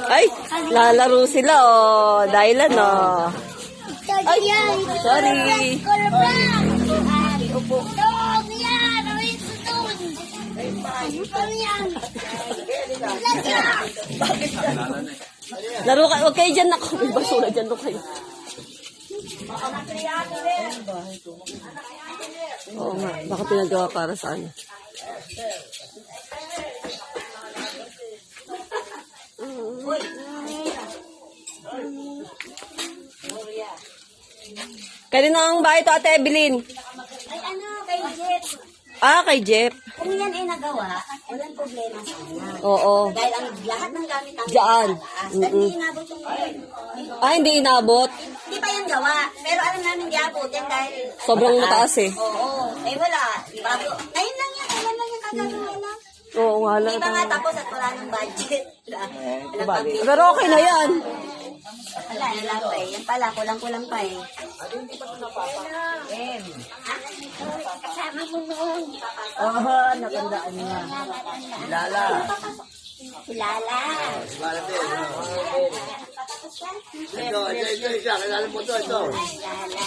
Ay, lalaro sila, oh. Dahilan, oh. Ay, sorry. Laro kayo, huwag kayo dyan ako. May basura dyan doon kayo. Oo nga, baka pinagawa para sa ano. Kanino ang bahay ito, Ate Evelyn? Ay, ano, kay Jeff. Ah, kay Jeff. Kung yan ay nagawa, walang problema sana. Oo. Dahil ang lahat ng gamit ang Diyan. hindi inabot yung Ah, hindi inabot. Hindi pa yan gawa. Pero alam namin di abot yan dahil... Sobrang mataas eh. Oo. Eh wala. Bago. Ngayon lang yan. Kailan lang yan kagagawin lang. Oo nga lang. Hindi pa nga tapos at wala ng budget. Wala pang Pero okay na yan. wala pa eh. Yan pala. Kulang-kulang pa eh. Kasama mo noon. Oo, nakandaan niya. Lala. Kilala. Ito, isa. Kilala mo to, ito. Kilala.